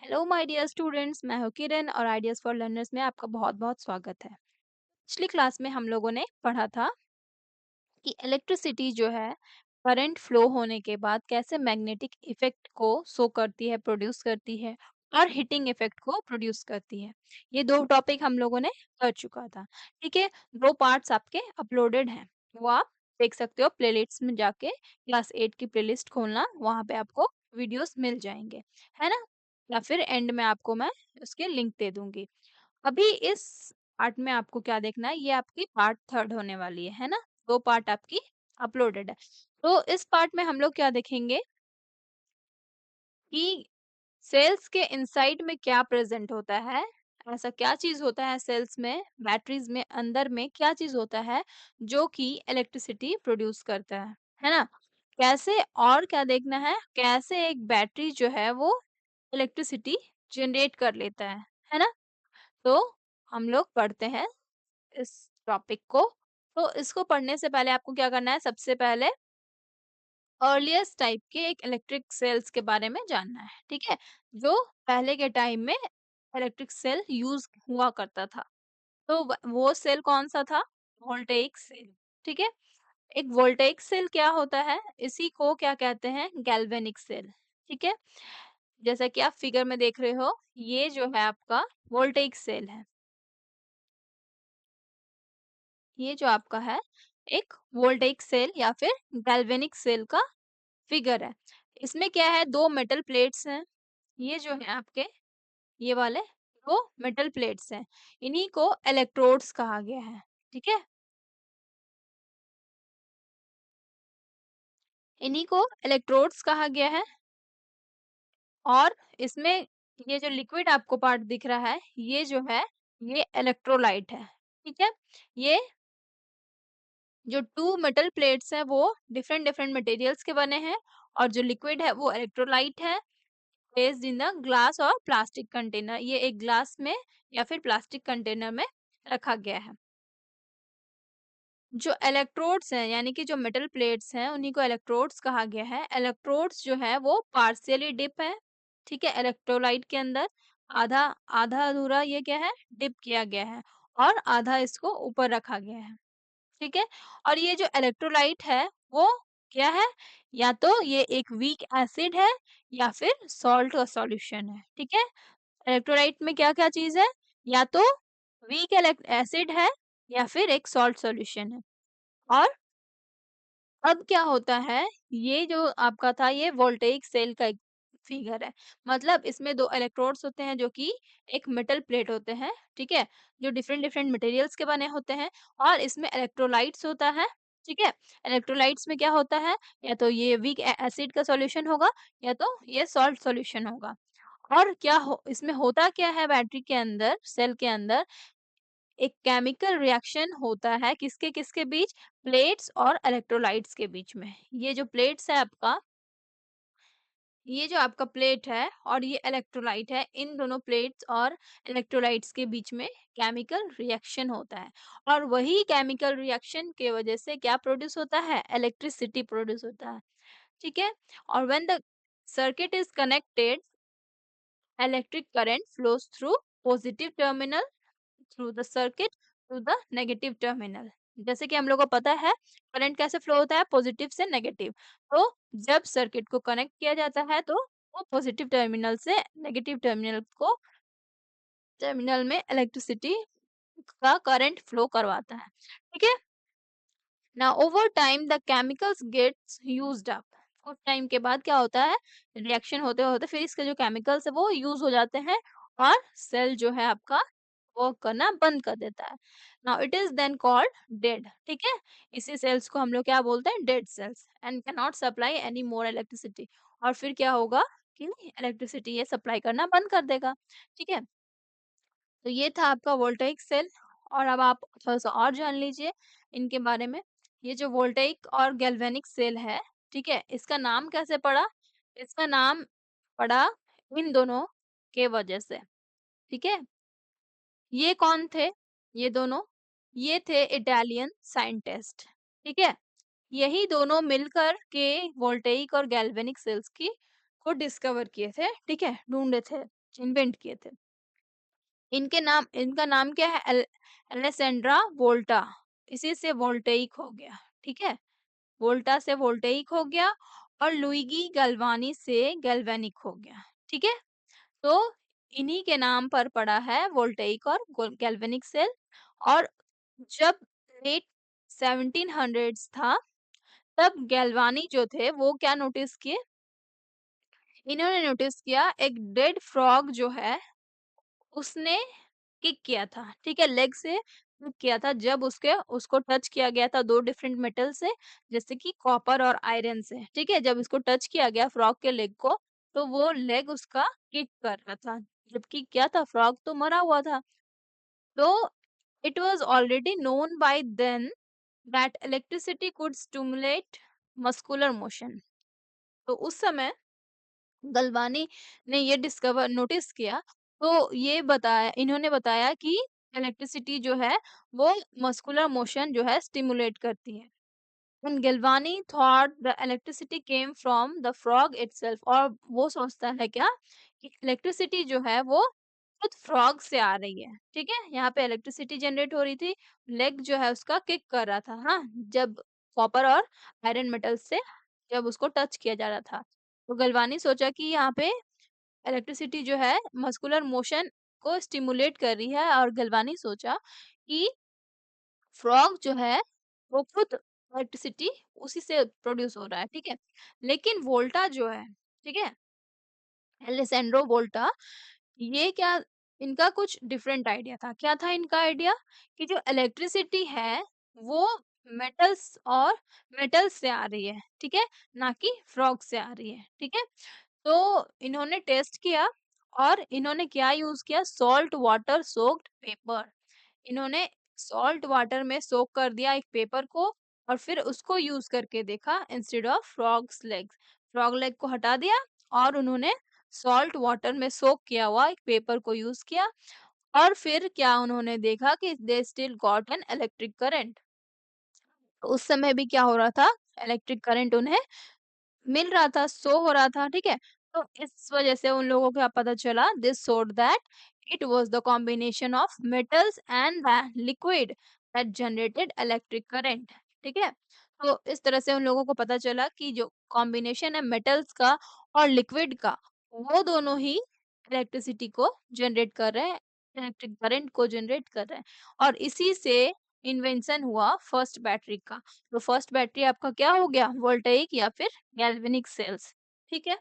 Hello my dear students, मैं हूँ किरण और आइडियाज फॉर लर्नर्स में आपका बहुत बहुत स्वागत है। पिछली क्लास में हम लोगों ने पढ़ा था कि इलेक्ट्रिसिटी जो है करंट फ्लो होने के बाद कैसे मैग्नेटिक इफेक्ट को शो करती है, प्रोड्यूस करती है और हीटिंग इफेक्ट को प्रोड्यूस करती है। ये दो टॉपिक हम लोगों ने कर चुका था। ठीक है, दो पार्ट्स आपके अपलोडेड हैं, वो आप देख सकते हो प्लेलिस्ट में जाके। क्लास 8 की प्लेलिस्ट खोलना, वहां पे आपको वीडियोस मिल जाएंगे, है ना? या फिर एंड में आपको मैं उसके लिंक दे दूंगी। अभी इस पार्ट में आपको क्या देखना है, ये आपकी पार्ट थर्ड होने वाली है ना? दो पार्ट आपकी अपलोडेड है। तो इस पार्ट में हम लोग क्या देखेंगे कि सेल्स के इनसाइड में क्या प्रेजेंट होता है। ऐसा क्या चीज होता है सेल्स में, बैटरीज में, अंदर में क्या चीज होता है जो कि इलेक्ट्रिसिटी प्रोड्यूस करता है ना? कैसे, और क्या देखना है, कैसे एक बैटरी जो है वो इलेक्ट्रिसिटी जनरेट कर लेता है ना? तो हम लोग पढ़ते हैं इस टॉपिक को। तो इसको पढ़ने से पहले आपको क्या करना है, सबसे पहले अर्लीस्ट टाइप के एक इलेक्ट्रिक सेल्स के बारे में जानना है, ठीक है? जो पहले के टाइम में इलेक्ट्रिक सेल यूज हुआ करता था। तो वो सेल कौन सा था? Voltaic cell. ठीक है, एक वोल्टेइक सेल क्या होता है, इसी को क्या कहते हैं, गैल्वेनिक सेल। ठीक है, जैसा कि आप फिगर में देख रहे हो, ये जो है आपका वोल्टेइक सेल है। ये जो आपका है एक वोल्टेइक सेल या फिर गैल्वेनिक सेल का फिगर है। इसमें क्या है, दो मेटल प्लेट्स हैं। ये जो है आपके, ये वाले दो मेटल प्लेट्स हैं। इन्हीं को इलेक्ट्रोड्स कहा गया है। ठीक है, इन्हीं को इलेक्ट्रोड्स कहा गया है। और इसमें ये जो लिक्विड आपको पार्ट दिख रहा है, ये जो है ये इलेक्ट्रोलाइट है। ठीक है, ये जो टू मेटल प्लेट्स हैं वो डिफरेंट डिफरेंट मटेरियल्स के बने हैं, और जो लिक्विड है वो इलेक्ट्रोलाइट है। प्लेस्ड इन द ग्लास और प्लास्टिक कंटेनर, ये एक ग्लास में या फिर प्लास्टिक कंटेनर में रखा गया है। जो इलेक्ट्रोड्स हैं, यानी कि जो मेटल प्लेट्स हैं, उन्हीं को इलेक्ट्रोड्स कहा गया है। इलेक्ट्रोड्स जो है वो पार्शियली डिप है। ठीक है, इलेक्ट्रोलाइट के अंदर आधा आधा अधूरा ये क्या है, डिप किया गया है, और आधा इसको ऊपर रखा गया है। ठीक है, और ये जो इलेक्ट्रोलाइट है वो क्या है, या तो ये एक वीक एसिड है या फिर सॉल्ट का सॉल्यूशन है। ठीक है, इलेक्ट्रोलाइट में क्या क्या चीज है, या तो वीक एसिड है या फिर एक सॉल्ट सॉल्यूशन है। और अब क्या होता है, ये जो आपका था ये वोल्टेइक सेल का एक फिगर है। मतलब इसमें दो इलेक्ट्रोड्स होते हैं जो कि एक मेटल प्लेट होते हैं, ठीक है, जो डिफरेंट डिफरेंट मटेरियल्स के बने होते हैं। और इसमें इलेक्ट्रोलाइट्स होता है। ठीक है, इलेक्ट्रोलाइट्स में क्या होता है, या तो ये वीक एसिड का सॉल्यूशन होगा या तो ये सॉल्ट सॉल्यूशन होगा। और क्या हो, इसमें होता क्या है, बैटरी के अंदर, सेल के अंदर एक केमिकल रिएक्शन होता है, किसके किसके बीच, प्लेट्स और इलेक्ट्रोलाइट्स के बीच में। ये जो प्लेट्स है आपका, ये जो आपका प्लेट है और ये इलेक्ट्रोलाइट है, इन दोनों प्लेट्स और इलेक्ट्रोलाइट्स के बीच में केमिकल रिएक्शन होता है। और वही केमिकल रिएक्शन के वजह से क्या प्रोड्यूस होता है, इलेक्ट्रिसिटी प्रोड्यूस होता है। ठीक है, और when the circuit is connected, electric current flows through positive terminal through the circuit to the negative terminal. जैसे कि हम लोग को पता है करंट कैसे फ्लो होता है, पॉजिटिव से नेगेटिव। तो जब सर्किट को कनेक्ट किया जाता है तो वो पॉजिटिव टर्मिनल से नेगेटिव टर्मिनल को, टर्मिनल में इलेक्ट्रिसिटी का करंट फ्लो करवाता है। ठीक है, now over time the chemicals gets used up. कुछ टाइम के बाद क्या होता है, रिएक्शन होते होते फिर इसके जो केमिकल्स है वो यूज हो जाते हैं, और सेल जो है आपका वर्क करना बंद कर देता है। Now it is then called dead. ठीक है, इसी सेल्स को हम लोग क्या बोलते हैं, dead cells, and can not supply any more electricity. और फिर क्या होगा कि इलेक्ट्रिसिटी ये सप्लाई करना बंद कर देगा। ठीक है, तो ये था आपका वोल्टेइक सेल। और अब आप थोड़ा सा और जान लीजिए इनके बारे में। ये जो वोल्टेइक और गैल्वेनिक सेल है, ठीक है, इसका नाम कैसे पड़ा, इसका नाम पड़ा इन दोनों के वजह से। ठीक है, ये कौन थे, ये दोनों, ये थे इटालियन साइंटिस्ट। ठीक है, यही दोनों मिलकर के वोल्टेइक और गैल्वेनिक सेल्स की को डिस्कवर किए थे। ठीक है, ढूंढे थे। इन्वेंट किए थे। इनका नाम क्या है? एलेसेंड्रा वोल्टा। इसी से वोल्टेइक हो गया, ठीक है? वोल्टा से वोल्टेइक हो गया और लुइगी गैल्वानी से गैल्वेनिक हो गया, ठीक है? तो इन्हीं के नाम पर पड़ा है वोल्टेइक और गैल्वेनिक सेल। और जब लेट 1700s था, तब गैल्वानी जो थे वो क्या नोटिस किए? इन्होंने नोटिस किया एक डेड फ्रॉग जो है उसने किक किया था, ठीक है? लेग से किक किया था जब उसके उसको टच किया गया था 2 डिफरेंट मेटल से, जैसे कि कॉपर और आयरन से, ठीक है? जब इसको टच किया गया फ्रॉग के लेग को, तो वो लेग उसका किक कर रहा था, जबकि क्या था फ्रॉग तो मरा हुआ था। तो it was already known by then that electricity could stimulate muscular motion. तो उस समय गलवानी ने ये डिस्कवर नोटिस किया, तो ये बताया इन्होंने बताया कि इलेक्ट्रिसिटी जो है वो मस्कुलर मोशन जो है स्टिमुलेट करती है। And Galvani thought the electricity came from the frog itself, और वो सोचता है क्या कि इलेक्ट्रिसिटी जो है वो खुद फ्रॉग से आ रही है, ठीक है? यहाँ पे इलेक्ट्रिसिटी जनरेट हो रही थी, लेग जो है उसका किक कर रहा था, हाँ, जब कॉपर और आयरन मेटल से जब उसको टच किया जा रहा था। तो गलवानी सोचा कि यहाँ पे इलेक्ट्रिसिटी जो है मस्कुलर मोशन को स्टिमुलेट कर रही है, और गलवानी सोचा कि फ्रॉग जो है वो खुद इलेक्ट्रिसिटी उसी से प्रोड्यूस हो रहा है, ठीक है? लेकिन वोल्टा जो है, ठीक है? एलेसेंड्रो वोल्टा, ये क्या, इनका कुछ डिफरेंट आइडिया था। क्या था इनका आइडिया? कि जो इलेक्ट्रिसिटी है वो मेटल्स से आ रही है, ठीक है? ना कि फ्रॉग से आ रही है, ठीक है? तो इन्होंने टेस्ट किया और इन्होंने क्या यूज़ किया? Salt water soaked paper. इन्होंने सॉल्ट वाटर में सोक कर दिया एक पेपर को, और फिर उसको यूज़ करके देखा instead of frogs legs. Frog leg को हटा दिया और उन्होंने सॉल्ट वाटर में सोक किया हुआ एक पेपर को यूज़ किया, और फिर क्या उन्होंने देखा कि they still got an electric current. उस समय भी क्या हो रहा था? इलेक्ट्रिक करंट उन्हें मिल रहा था, शो हो रहा था, ठीक है? तो इस वजह से उन लोगों को क्या पता चला, this showed that it was the combination of metals and the liquid that generated electric current, ठीक है? तो इस तरह से उन लोगों को पता चला कि जो कॉम्बिनेशन है मेटल्स का और लिक्विड का, वो दोनों ही इलेक्ट्रिसिटी को जनरेट कर रहे हैं, इलेक्ट्रिक करंट को जनरेट कर रहे हैं, और इसी से इन्वेंशन हुआ फर्स्ट बैटरी का। तो फर्स्ट बैटरी आपका क्या हो गया? वोल्टेइक या फिर गैल्वेनिक सेल्स, ठीक है?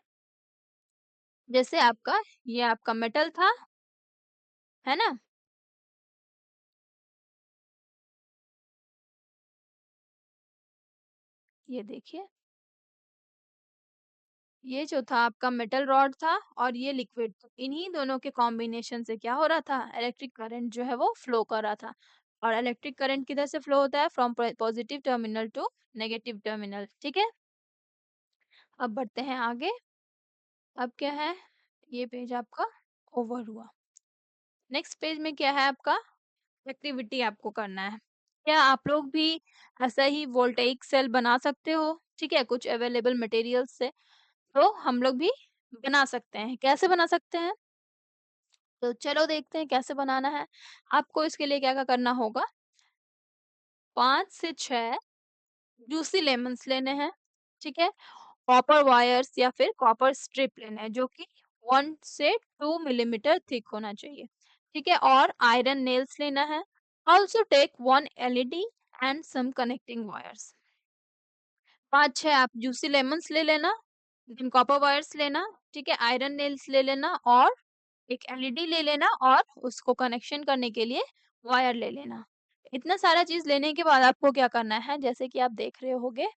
जैसे आपका ये आपका मेटल था, है ना? ये देखिए, ये जो था आपका मेटल रॉड था और ये लिक्विड, इन्हीं दोनों के कॉम्बिनेशन से क्या हो रहा था? इलेक्ट्रिक करंट जो है वो फ्लो कर रहा था। और इलेक्ट्रिक करंट किधर से फ्लो होता है? From positive terminal to negative terminal, ठीक है? अब बढ़ते हैं आगे। अब क्या है? ये पेज आपका ओवर हुआ। नेक्स्ट पेज में क्या है आपका? एक्टिविटी आपको करना है। क्या आप लोग भी ऐसा ही वोल्टेइक सेल बना सकते हो? ठीक है, कुछ अवेलेबल मटेरियल्स से। तो हम लोग भी बना सकते हैं। कैसे बना सकते हैं? तो चलो देखते हैं कैसे बनाना है। आपको इसके लिए क्या-क्या करना होगा? 5 से 6 जूसी लेमन्स लेने हैं, ठीक है? कॉपर वायर्स या फिर कॉपर स्ट्रिप लेना है जो कि 1 से 2 मिलीमीटर थिक होना चाहिए, ठीक है? और आयरन नेल्स लेना है। Also take 1 LED and some connecting wires. 5-6 आप जूसी लेमन्स ले लेना, देन कॉपर वायर्स लेना, ठीक है? आयरन नेल्स ले लेना और एक एलईडी ले लेना, और उसको कनेक्शन करने के लिए वायर ले लेना। इतना सारा चीज़ लेने के बाद आपको क्या करना है, जैसे कि आप देख रहे होंगे,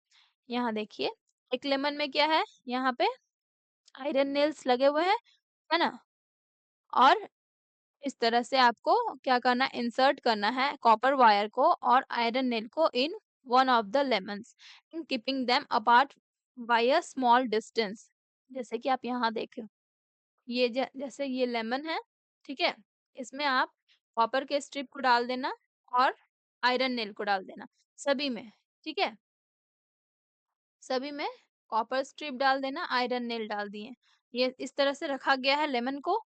यहाँ देखिए, एक लेमन में क्या है, यहाँ पे आयरन नेल्स लगे हुए हैं, है ना? और इस तरह से आपको क्या करना है, इंसर्ट करना है कॉपर वायर को और आयरन नेल को in one of the lemons in keeping them apart by a small distance. जैसे कि आप यहाँ देखें, ये जैसे ये लेमन है, ठीक है? इसमें आप कॉपर के स्ट्रिप को डाल देना और आयरन नेल को डाल देना, सभी में, ठीक है? सभी में कॉपर स्ट्रिप डाल देना, आयरन नेल डाल दिए। ये इस तरह से रखा गया है लेमन को।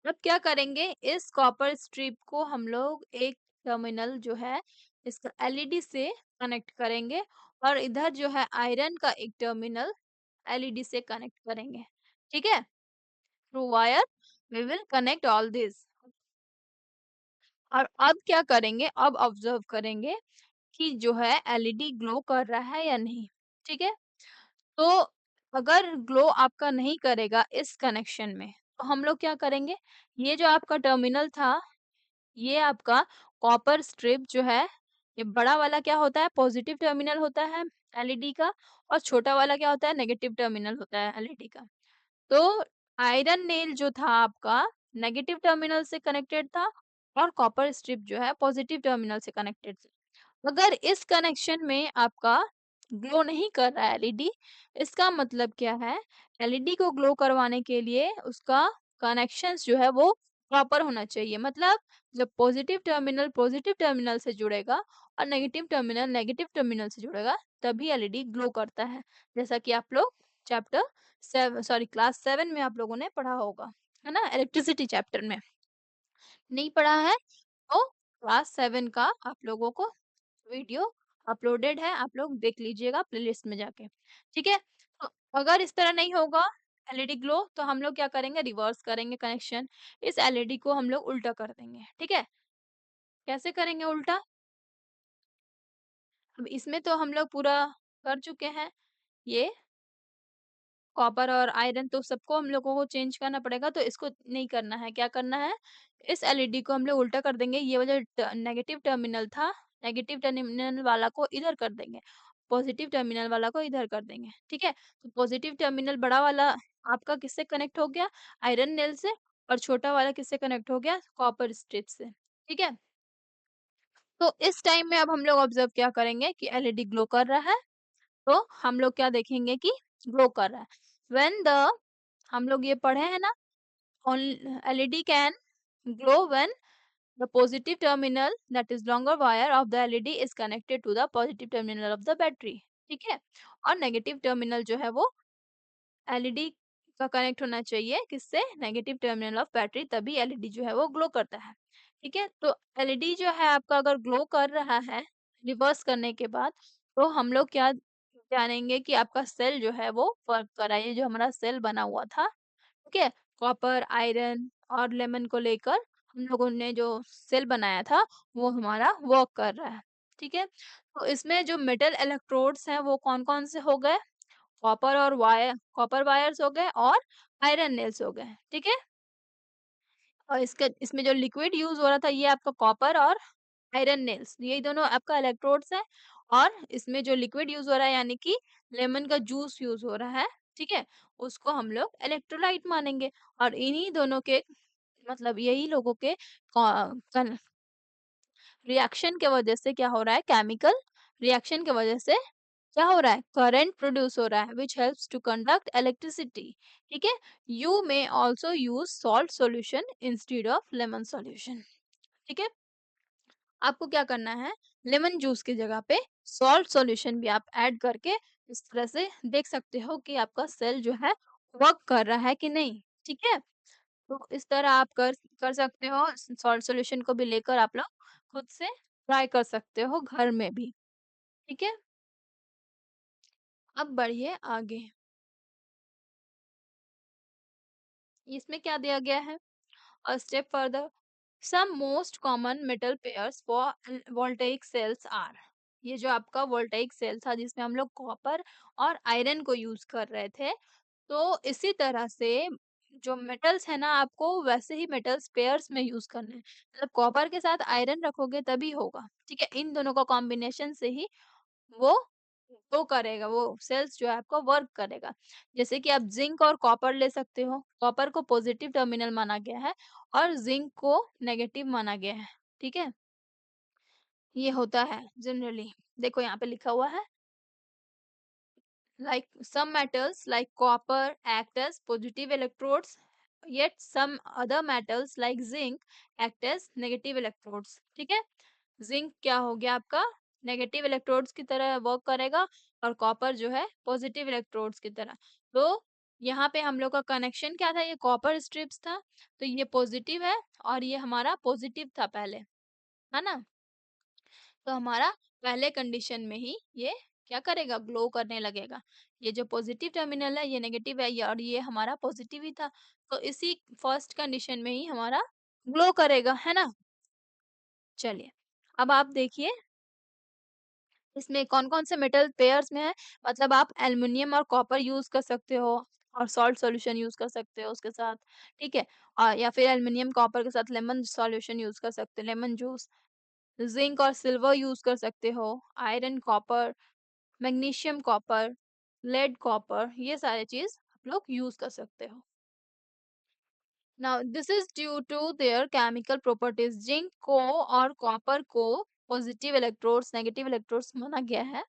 अब क्या करेंगे, इस कॉपर स्ट्रिप को हम लोग एक टर्मिनल जो है इसका एलईडी से कनेक्ट करेंगे और इधर जो है आयरन का एक टर्मिनल एलईडी से कनेक्ट करेंगे। ठीक है, through wire we will connect all this. और अब क्या करेंगे, अब ऑब्जर्व करेंगे कि जो है एलईडी ग्लो कर रहा है या नहीं। ठीक है, तो अगर ग्लो आपका नहीं करेगा इस कनेक्शन में, तो हम लोग क्या करेंगे, ये जो आपका टर्मिनल था, ये आपका कॉपर स्ट्रिप जो है, ये बड़ा वाला क्या होता है, पॉजिटिव टर्मिनल होता है एलईडी का, और छोटा वाला क्या होता है, नेगेटिव टर्मिनल होता है एलईडी का। तो आयरन नेल जो था आपका नेगेटिव टर्मिनल से कनेक्टेड था और कॉपर स्ट्रिप जो है पॉजिटिव टर्मिनल से कनेक्टेड था। अगर इस कनेक्शन में आपका ग्लो नहीं कर रहा है एलईडी, इसका मतलब क्या है, एलईडी को ग्लो करवाने के लिए उसका कनेक्शंस जो है वो प्रॉपर होना चाहिए। मतलब जब पॉजिटिव टर्मिनल से जुड़ेगा और नेगेटिव टर्मिनल से जुड़ेगा, तभी एलईडी ग्लो करता है। जैसा कि आप लोग चैप्टर क्लास 7 में आप लोगों ने पढ़ा होगा, है ना, इलेक्ट्रिसिटी चैप्टर में। नहीं पढ़ा है तो क्लास 7 का आप लोगों को वीडियो अपलोडेड है, आप लोग देख लीजिएगा प्लेलिस्ट में जाके। ठीक है, तो अगर इस तरह नहीं होगा एलईडी ग्लो, तो हम लोग क्या करेंगे, रिवर्स करेंगे कनेक्शन, इस एलईडी को हम लोग उल्टा कर देंगे। ठीक है, कैसे करेंगे उल्टा, अब इसमें तो हम लोग पूरा कर चुके हैं, ये कॉपर और आयरन तो सबको हम लोगों को चेंज करना पड़ेगा, तो इसको नहीं करना है। क्या करना है, इस एलईडी को हम लोग उल्टा कर देंगे, ये वाला नेगेटिव टर्मिनल था, नेगेटिव टर्मिनल वाला को इधर कर देंगे, पॉजिटिव टर्मिनल वाला को इधर कर देंगे। ठीक है, तो पॉजिटिव टर्मिनल बड़ा वाला आपका किससे कनेक्ट हो गया, आयरन नेल से, और छोटा वाला किससे कनेक्ट हो गया, कॉपर स्ट्रिप से। ठीक है, तो इस टाइम में अब हम लोग ऑब्जर्व क्या करेंगे कि एलईडी ग्लो कर रहा है, तो हम लोग क्या देखेंगे कि ग्लो कर रहा है। व्हेन द हम लोग ये पढ़े हैं ना, LED can glow when the positive terminal that is longer wire of the LED is connected to the positive terminal of the battery. ठीक है, और नेगेटिव टर्मिनल जो है वो एलईडी का कनेक्ट होना चाहिए किससे, नेगेटिव टर्मिनल ऑफ बैटरी, तभी एलईडी जो है वो ग्लो करता है। ठीक है, तो एलईडी जो है आपका अगर ग्लो कर रहा है रिवर्स करने के बाद, तो हम लोग क्या जानेंगे कि आपका सेल जो है वो वर्क कर रहा है। ये जो हमारा सेल बना हुआ था, ठीक है, कॉपर, आयरन और लेमन को लेकर हम लोगों ने जो सेल बनाया था, वो हमारा वर्क कर रहा है। ठीक है, तो इसमें जो मेटल इलेक्ट्रोड्स हैं वो कौन-कौन से हो गए, कॉपर वायर्स हो गए और आयरन नेल्स हो गए। ठीक है, और इसका इसमें जो लिक्विड यूज़ हो रहा था, ये आपका कॉपर और आयरन नेल्स, यही दोनों आपका इलेक्ट्रोड्स हैं। और इसमें जो लिक्विड यूज़ हो रहा है यानी कि लेमन का जूस यूज़ हो रहा है, ठीक है? उसको हम लोग इलेक्ट्रोलाइट मानेंगे। और इन्हीं दोनों के मतलब यही लोगों के कन रिएक्शन के वजह से क्या हो रहा है, केमिकल रिएक्शन की वजह से क्या हो रहा है, करंट प्रोड्यूस हो रहा है which helps to conduct electricity. ठीक है, you may also use salt solution instead of lemon solution. ठीक है, आपको क्या करना है, लेमन जूस की जगह पे सॉल्ट सॉल्यूशन भी आप ऐड करके इस तरह से देख सकते हो कि आपका सेल जो है वर्क कर रहा है कि नहीं। ठीक है, तो इस तरह आप कर सकते हो, सॉल्ट सॉल्यूशन को भी लेकर आप लोग खुद से ट्राई कर सकते हो घर में भी। ठीक है, अब बढ़िए आगे, इसमें क्या दिया गया है, a step further, some most common metal pairs for voltaic cells are, ये जो आपका वोल्टेइक सेल था जिसमें हम लोग कॉपर और आयरन को यूज कर रहे थे, तो इसी तरह से जो मेटल्स है ना, आपको वैसे ही मेटल्स पेयर्स में यूज करने हैं। मतलब कॉपर के साथ आयरन रखोगे तभी होगा। ठीक है, इन दोनों का कॉम्बिनेशन से ही वो वो करेगा, वो सेल्स जो है आपका वर्क करेगा। जैसे कि आप जिंक और कॉपर ले सकते हो, कॉपर को पॉजिटिव टर्मिनल माना गया है और जिंक को नेगेटिव माना गया है। ठीक है, ये होता है जनरली। देखो यहाँ पे लिखा हुआ है, like some metals like copper act as positive electrodes, yet some other metals like zinc act as negative electrodes। ठीक है, जिंक क्या हो गया आपका, नेगेटिव इलेक्ट्रोड्स की तरह वर्क करेगा और कॉपर जो है पॉजिटिव इलेक्ट्रोड्स की तरह। तो यहाँ पे हम लोग का कनेक्शन क्या था, ये कॉपर स्ट्रिप्स था, तो ये पॉजिटिव है और ये हमारा पॉजिटिव था पहले, है ना? तो हमारा पहले कंडीशन में ही ये क्या करेगा, ग्लो करने लगेगा। ये जो पॉजिटिव टर्मिनल है ये नेगेटिव है, ये और ये हमारा पॉजिटिव ही था, तो इसी फर्स्ट कंडीशन में ही हमारा ग्लो करेगा, है ना? चलिए, अब आप देखिए इसमें कौन-कौन से मेटल पेयर्स में है, मतलब आप एल्युमिनियम और कॉपर यूज़ कर सकते हो और सॉल्ट सॉल्यूशन यूज़ कर सकते हो उसके साथ, ठीक है? या फिर एल्युमिनियम कॉपर के साथ लेमन सॉल्यूशन यूज़ कर सकते हो, लेमन जूस। जिंक और सिल्वर यूज़ कर सकते हो, iron copper, magnesium copper, lead copper, ये सारे चीज़ आप लोग यूज़ कर सकते हो। Now, this is due to their chemical properties. Zinc को और कॉपर को पॉजिटिव इलेक्ट्रोड्स, नेगेटिव इलेक्ट्रोड्स माना गया है।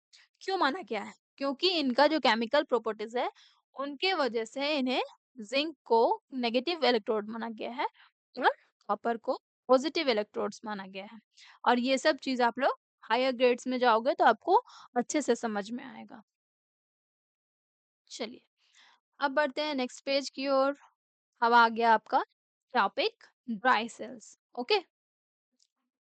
क्यों माना गया है? क्योंकि इनका जो केमिकल प्रॉपर्टीज है, उनके वजह से इन्हें जिंक को नेगेटिव इलेक्ट्रोड माना गया है और कॉपर को पॉजिटिव इलेक्ट्रोड्स माना गया है। और ये सब चीज आप लोग हायर ग्रेड्स में जाओगे तो आपको अच्छे से समझ में आएगा। चलिए, अब बढ़ते हैं नेक्स्ट पेज की ओर। अब आ गया आपका टॉपिक ड्राई सेल्स। ओके,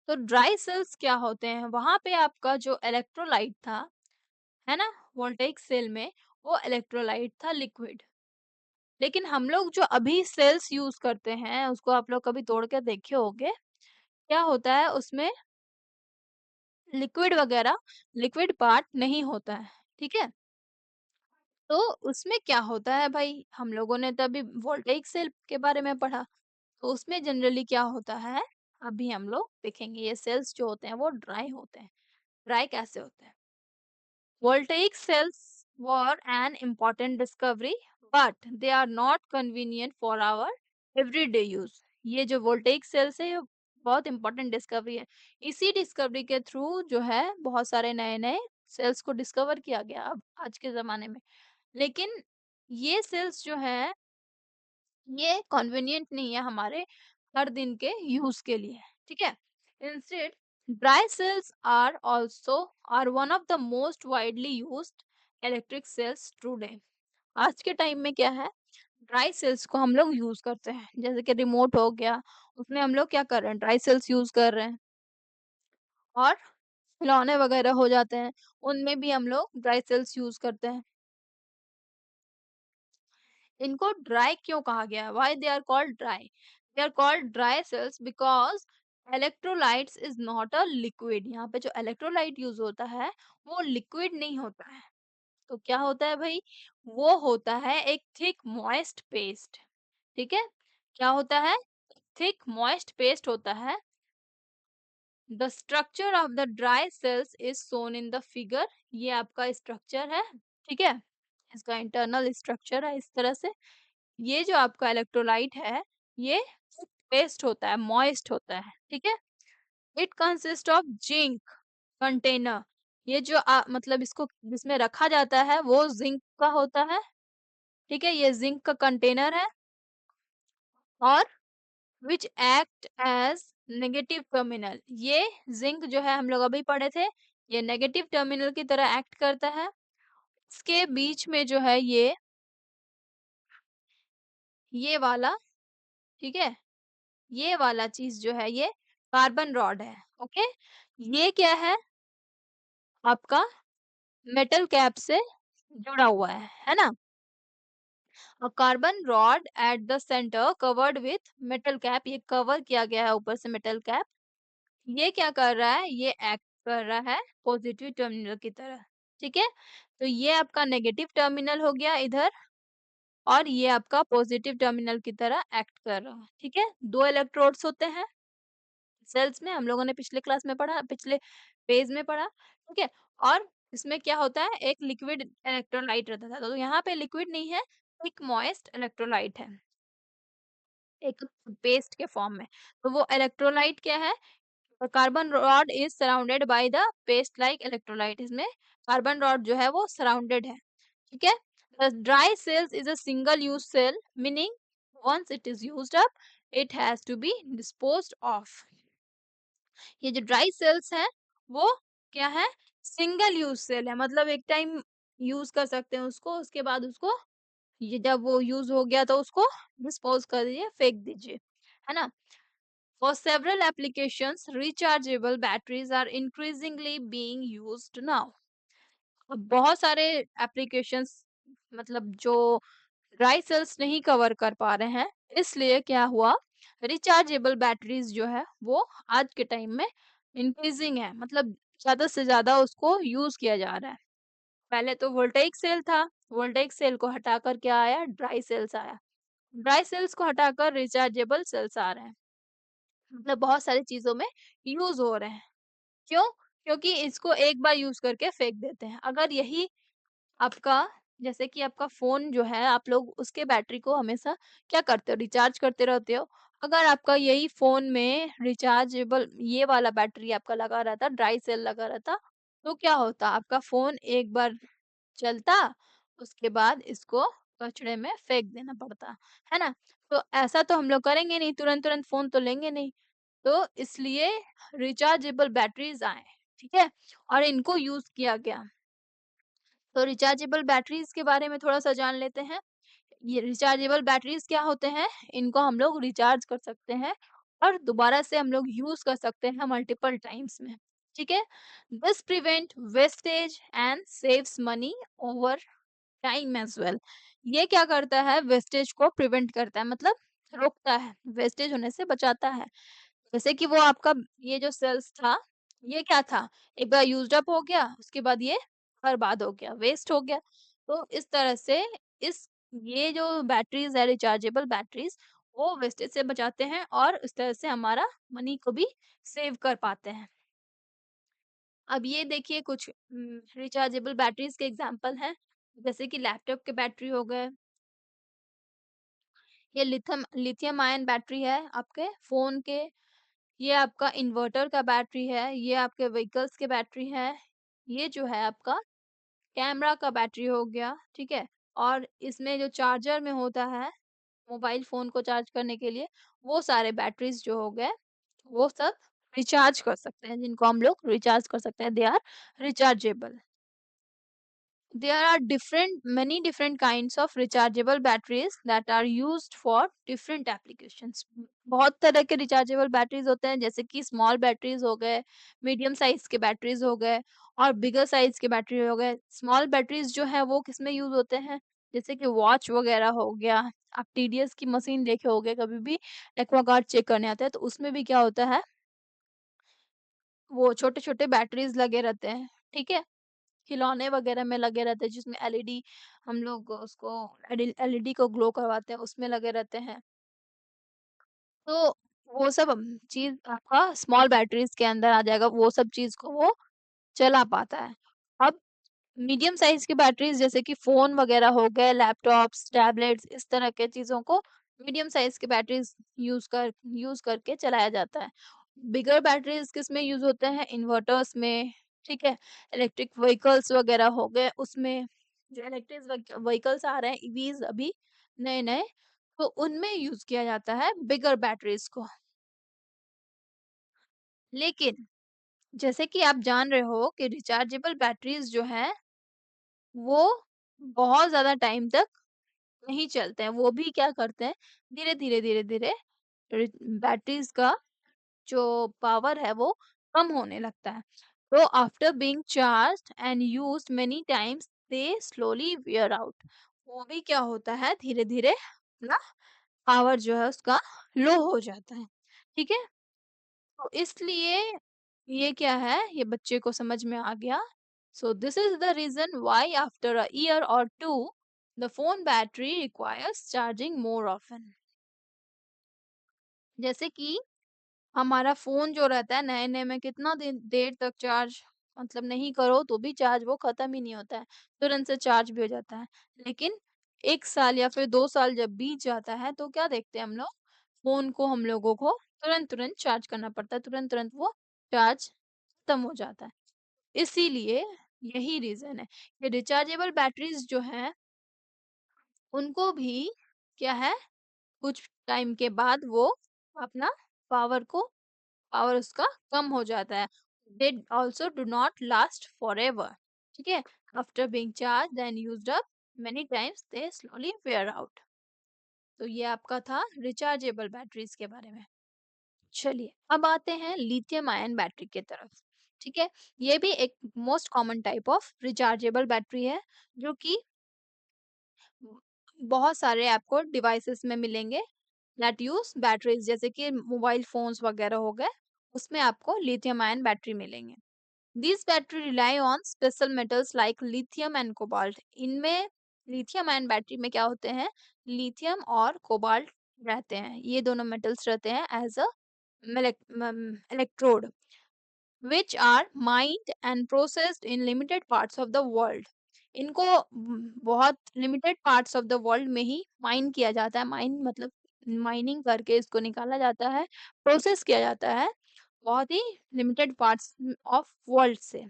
तो ड्राई सेल्स क्या होते हैं, वहां पे आपका जो इलेक्ट्रोलाइट था, है ना, वोल्टेइक सेल में वो इलेक्ट्रोलाइट था लिक्विड। लेकिन हम लोग जो अभी सेल्स यूज करते हैं उसको आप लोग कभी तोड़ के देखे होंगे, क्या होता है उसमें, लिक्विड वगैरह, लिक्विड पार्ट नहीं होता है, ठीक है? तो उसमें क्या होता है भाई, हम लोगों ने तो अभी वोल्टेइक सेल के बारे में पढ़ा, तो उसमें जनरली क्या होता है, अभी हम लोग देखेंगे। ये सेल्स जो होते हैं वो ड्राई होते हैं। ड्राई कैसे होते हैं? Voltaic cells were an important discovery, but they are not convenient for our everyday use. ये जो वोल्टेइक सेल्स है ये बहुत इंपॉर्टेंट डिस्कवरी है। इसी डिस्कवरी के थ्रू जो है बहुत सारे नए नए सेल्स को डिस्कवर किया गया अब आज के जमाने में। लेकिन ये सेल्स जो है ये कन्वीनियंट नहीं है हमारे हर दिन के यूज के लिए, ठीक है? Instead, dry cells are one of the most widely used electric cells today. आज के टाइम में क्या है, ड्राई सेल्स को हम लोग यूज करते हैं, जैसे कि रिमोट हो गया, उसमें हम लोग क्या कर रहे हैं, ड्राई सेल्स यूज कर रहे हैं। और खिलौने वगैरह हो जाते हैं, उनमें भी हम लोग ड्राई सेल्स यूज करते हैं। इनको ड्राई क्यों कहा गया है, why they are called dry? They are called dry cells because electrolytes is not a liquid. यहाँ पे जो इलेक्ट्रोलाइट यूज होता है वो लिक्विड नहीं होता है, तो क्या होता है भाई, वो होता है एक थिक मॉइस्ट पेस्ट, ठीक है? क्या होता है? थिक मॉइस्ट पेस्ट होता है। The structure of the dry cells is shown in the figure. ये आपका स्ट्रक्चर है, ठीक है? इसका इंटरनल स्ट्रक्चर है इस तरह से। ये जो आपका इलेक्ट्रोलाइट है ये पेस्ट होता है, मॉइस्ट होता है, ठीक है? It consist of zinc container. ये जो मतलब इसको जिसमें रखा जाता है वो जिंक का होता है, ठीक है? ये जिंक का कंटेनर है। और which act as negative terminal. ये जिंक जो है हम लोग अभी पढ़े थे, ये नेगेटिव टर्मिनल की तरह एक्ट करता है। इसके बीच में जो है ये वाला, ठीक है, ये वाला चीज जो है ये कार्बन रॉड है। ओके, ये क्या है, आपका मेटल कैप से जुड़ा हुआ है ना? और carbon rod at the centre covered with metal cap, ये कवर किया गया है ऊपर से मेटल कैप। ये क्या कर रहा है, ये एक्ट कर रहा है पॉजिटिव टर्मिनल की तरह, ठीक है? तो ये आपका नेगेटिव टर्मिनल हो गया इधर, और ये आपका पॉजिटिव टर्मिनल की तरह एक्ट कर रहा है, ठीक है? दो इलेक्ट्रोड्स होते हैं सेल्स में, हम लोगों ने पिछले क्लास में पढ़ा, पिछले पेज में पढ़ा, ठीक है? और इसमें क्या होता है, एक लिक्विड इलेक्ट्रोलाइट रहता था, तो यहाँ पे लिक्विड नहीं है, एक मॉइस्ट इलेक्ट्रोलाइट है, एक पेस्ट के फॉर्म में। तो वो इलेक्ट्रोलाइट क्या है, carbon rod is surrounded by the paste like electrolyte. इसमें कार्बन रॉड जो है वो सराउंडेड है, ठीक है? The dry cells is a single use cell, meaning once it is used up, it has to be disposed of. ये जो dry sales हैं वो क्या है, सिंगल यूज सेल है, मतलब एक टाइम यूज कर सकते हैं उसको, उसके बाद उसको ये जब वो यूज़ हो गया तो उसको डिस्पोज़ कर दीजिए, फेंक दीजिए, है ना? For several applications, rechargeable batteries are increasingly being used now. अब बहुत सारे एप्लीकेशंस मतलब जो ड्राई सेल्स नहीं कवर कर पा रहे हैं, इसलिए क्या हुआ, रिचार्जेबल बैटरीज जो है वो आज के टाइम में इंक्रीजिंग है, मतलब ज्यादा से ज्यादा उसको यूज किया जा रहा है। पहले तो वोल्टेइक सेल था, वोल्टेइक सेल को हटाकर क्या आया, ड्राई सेल्स आया। ड्राई सेल्स को हटाकर रिचार्जेबल सेल्स आ रहे हैं, मतलब बहुत सारी चीजों में यूज हो रहे हैं। क्यों? क्योंकि इसको एक बार यूज करके फेंक देते हैं। अगर यही आपका, जैसे कि आपका फ़ोन जो है, आप लोग उसके बैटरी को हमेशा क्या करते हो, रिचार्ज करते रहते हो। अगर आपका यही फ़ोन में रिचार्जेबल ये वाला बैटरी आपका लगा रहता, ड्राई सेल लगा रहता, तो क्या होता, आपका फ़ोन एक बार चलता, उसके बाद इसको कचड़े में फेंक देना पड़ता, है ना? तो ऐसा तो हम लोग करेंगे नहीं, तुरंत-तुरंत फ़ोन तो लेंगे नहीं। तो इसलिए रिचार्जेबल बैटरीज़ आए, ठीक है? और इनको यूज़ किया गया। तो रिचार्जेबल बैटरीज के बारे में थोड़ा-सा जान लेते हैं। ये रिचार्जेबल बैटरीज क्या होते हैं? इनको हम लोग रिचार्ज कर सकते हैं और दोबारा से हम लोग यूज़ कर सकते हैं मल्टीपल टाइम्स में, ठीक है? This prevent wastage and saves money over time as well. ये क्या करता है, वेस्टेज को प्रिवेंट करता है, मतलब रोकता है, वेस्टेज होने से बचाता है। जैसे कि वो आपका ये जो सेल्स था, ये क्या था? एक बार यूज़्ड अप हो गया, उसके बाद ये बर्बाद हो गया, वेस्ट हो गया। तो इस तरह से इस ये जो बैटरीज़ है, रिचार्जेबल बैटरीज़, वो वेस्टेज से बचाते हैं और इस तरह से हमारा मनी को भी सेव कर पाते हैं। अब ये देखिए कुछ रिचार्जेबल बैटरीज़ के एग्ज़ाम्पल हैं, जैसे कि लैपटॉप के बैटरी हो गए, ये लिथियम आयन बैटरी है आपके फ़ोन के, ये आपका इन्वर्टर का बैटरी है, ये आपके व्हीकल्स के बैटरी है, ये जो है आपका कैमरा का बैटरी हो गया, ठीक है? और इसमें जो चार्जर में होता है, मोबाइल फ़ोन को चार्ज करने के लिए, वो सारे बैटरीज़ जो हो गए, वो सब रिचार्ज कर सकते हैं, जिनको हम लोग रिचार्ज कर सकते हैं, they are rechargeable. There are many different kinds of rechargeable batteries that are used for different applications. बहुत तरह के रिचार्जेबल बैटरीज होते हैं, जैसे कि स्मॉल बैटरीज हो गए, मीडियम साइज के बैटरीज हो गए और बिगर साइज के बैटरी हो गए। स्मॉल बैटरीज जो है वो किसमें यूज होते हैं, जैसे कि वॉच वगैरह हो गया। आप टीडीएस की मशीन देखे होगे कभी भी, एक्वागार्ड चेक करने आते हैं, तो उसमें भी क्या होता है, वो छोटे छोटे बैटरीज लगे रहते हैं, ठीक है? खिलौने वगैरह में लगे रहते हैं, जिसमें एलईडी, हम लोग उसको एलईडी को ग्लो करवाते हैं, उसमें लगे रहते हैं। तो वो सब चीज़ आपका स्मॉल बैटरीज़ के अंदर आ जाएगा, वो सब चीज़ को वो चला पाता है। अब मीडियम साइज़ की बैटरीज़, जैसे कि फ़ोन वगैरह हो गए, लैपटॉप्स, टैबलेट्स, इस तरह के चीज़ों को मीडियम साइज़ की बैटरीज़ यूज़ करके चलाया जाता है। बिगर बैटरीज़ किसमें यूज़ होते हैं? इन्वर्टर्स में, ठीक है? इलेक्ट्रिक व्हीकल्स वगैरह हो गए, उसमें जो इलेक्ट्रिक व्हीकल्स आ रहे हैं, ईवीज़ अभी नए-नए, तो उनमें यूज़ किया जाता है बिगर बैटरीज़ को। लेकिन जैसे कि आप जान रहे हो कि रिचार्जेबल बैटरीज़ जो हैं, वो बहुत ज़्यादा टाइम तक नहीं चलते हैं। वो भी क्या करते हैं, धीरे-धीरे, धीरे-धीरे रि बैटरीज़ का जो पावर है वो कम होने लगता है। तो after being charged and used many times they slowly wear out. वो भी क्या होता है, धीरे-धीरे अपना पावर जो है उसका लो हो जाता है। ठीक है? तो इसलिए ये क्या है, ये बच्चे को समझ में आ गया। So this is the reason why after a year और two the phone battery requires charging more often. जैसे कि हमारा फ़ोन जो रहता है नए-नए में कितना दिन देर तक चार्ज, मतलब नहीं करो तो भी चार्ज वो ख़त्म ही नहीं होता है, तुरंत से चार्ज भी हो जाता है। लेकिन 1 साल या फिर 2 साल जब बीत जाता है तो क्या देखते हैं हम लोग, फ़ोन को हम लोगों को तुरंत-तुरंत चार्ज करना पड़ता है, तुरंत-तुरंत वो चार्ज ख़त्म हो जाता है। इसीलिए यही रीज़न है कि रिचार्जेबल बैटरीज़ जो हैं, उनको भी क्या है, कुछ टाइम के बाद वो अपना पावर को पावर उसका कम हो जाता है। They also do not last forever, ठीक है? After being charged and used up many times they slowly wear out। तो ये आपका था रिचार्जेबल बैटरीज के बारे में। चलिए अब आते हैं लिथियम आयन बैटरी की तरफ। ठीक है, ये भी एक most common type of rechargeable battery है जो कि बहुत सारे आपको डिवाइसेस में मिलेंगे दैट यूज बैटरीज, जैसे कि मोबाइल फोन्स वगैरह हो गए, उसमें आपको लिथियम आयन बैटरी मिलेंगे। This battery rely on special metals like lithium and cobalt. इनमें लिथियम आयन बैटरी में क्या होते हैं, लिथियम और कोबाल्ट रहते हैं, ये दोनों मेटल्स रहते हैं as a electrode which are mined and processed in limited parts of the world। इनको बहुत limited parts of the world में ही माइन किया जाता है। माइन मतलब माइनिंग करके इसको निकाला जाता है, प्रोसेस किया जाता है बहुत ही लिमिटेड पार्ट्स ऑफ वर्ल्ड से।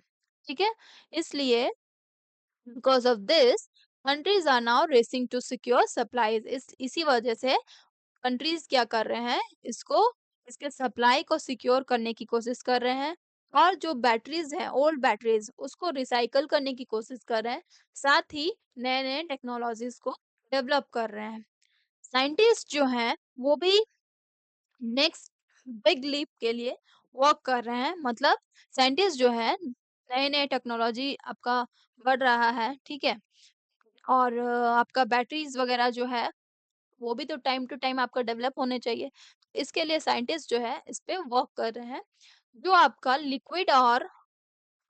ठीक है, इसलिए because of this countries are now racing to secure supplies. इसी वजह से कंट्रीज क्या कर रहे हैं, इसको इसके सप्लाई को सिक्योर करने की कोशिश कर रहे हैं, और जो बैटरीज हैं ओल्ड बैटरीज उसको रिसाइकल करने की कोशिश कर रहे हैं, साथ ही नए नए टेक्नोलॉजीज को डेवलप कर रहे हैं। साइंटिस्ट जो हैं वो भी नेक्स्ट बिग लीप के लिए वर्क कर रहे हैं। मतलब साइंटिस्ट जो है नए नए टेक्नोलॉजी आपका बढ़ रहा है, ठीक है, और आपका बैटरीज वगैरह जो है वो भी तो टाइम टू टाइम आपका डेवलप होने चाहिए। इसके लिए साइंटिस्ट जो है इस पे वर्क कर रहे हैं। जो आपका लिक्विड और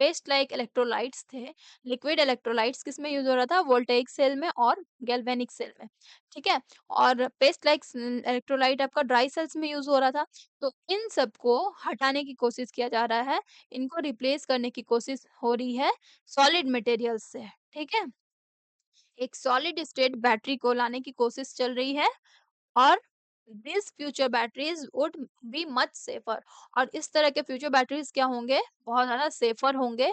पेस्ट लाइक इलेक्ट्रोलाइट्स थे, लिक्विड इलेक्ट्रोलाइट्स किसमें यूज हो रहा था, वोल्टेइक सेल में और गैल्वेनिक सेल में। ठीक है, और पेस्ट लाइक इलेक्ट्रोलाइट आपका ड्राई सेल्स में यूज हो रहा था। तो इन सबको हटाने की कोशिश किया जा रहा है, इनको रिप्लेस करने की कोशिश हो रही है सॉलिड मटेरियल्स से। ठीक है, एक सॉलिड स्टेट बैटरी को लाने की कोशिश चल रही है, और this future batteries would be much safer. और इस तरह के फ्यूचर बैटरीज क्या होंगे, बहुत ज्यादा सेफर होंगे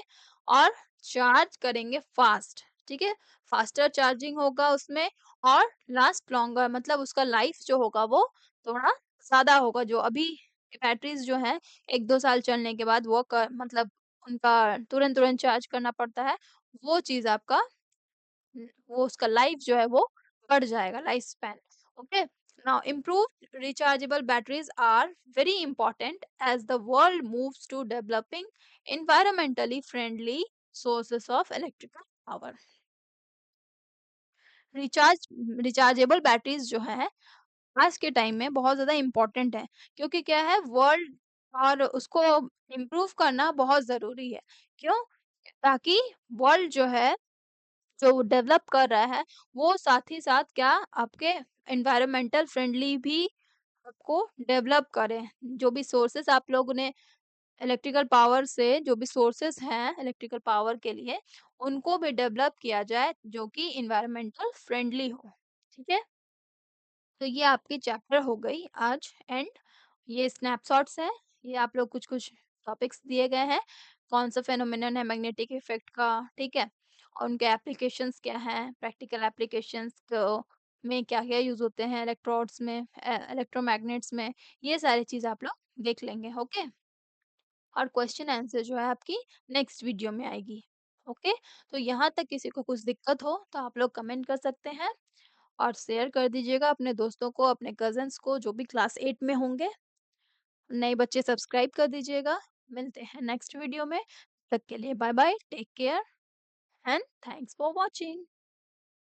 और चार्ज करेंगे फास्ट। ठीक है, फास्टर चार्जिंग होगा उसमें, और लास्ट लॉन्गर, मतलब उसका लाइफ जो होगा वो थोड़ा ज्यादा होगा। जो अभी बैटरीज जो है 1-2 साल चलने के बाद वो मतलब उनका तुरंत तुरंत चार्ज करना पड़ता है, वो चीज आपका वो उसका लाइफ जो है वो बढ़ जाएगा, life span. Okay, now improved rechargeable batteries are very important as the world moves to developing environmentally friendly sources of electrical power। Rechargeable batteries जो है आज के टाइम में बहुत ज्यादा इम्पोर्टेंट है, क्योंकि क्या है, वर्ल्ड और उसको इम्प्रूव करना बहुत जरूरी है। क्यों, ताकि वर्ल्ड जो है जो डेवलप कर रहा है वो साथ ही साथ क्या आपके एनवायरमेंटल फ्रेंडली भी आपको डेवलप करें। जो भी सोर्सेस आप लोगों ने इलेक्ट्रिकल पावर से, जो भी सोर्सेस हैं इलेक्ट्रिकल पावर के लिए, उनको भी डेवलप किया जाए जो कि एनवायरमेंटल फ्रेंडली हो। ठीक है, तो ये आपकी चैप्टर हो गई आज एंड ये स्नैपशॉट्स हैं, ये आप लोग कुछ कुछ टॉपिक्स दिए गए हैं, कौन सा फेनोमेनन है मैग्नेटिक इफेक्ट का। ठीक है, और उनके एप्लीकेशंस क्या हैं, प्रैक्टिकल एप्लीकेशंस को में क्या क्या यूज होते हैं, इलेक्ट्रोड्स में, इलेक्ट्रोमैग्नेट्स में, ये सारी चीज आप लोग देख लेंगे। ओके, और क्वेश्चन आंसर जो है आपकी नेक्स्ट वीडियो में आएगी। ओके, तो यहाँ तक किसी को कुछ दिक्कत हो तो आप लोग कमेंट कर सकते हैं, और शेयर कर दीजिएगा अपने दोस्तों को, अपने कज़न्स को जो भी क्लास 8 में होंगे। नए बच्चे सब्सक्राइब कर दीजिएगा। मिलते हैं नेक्स्ट वीडियो में, तब तक के लिए bye bye, take care and thanks for watching.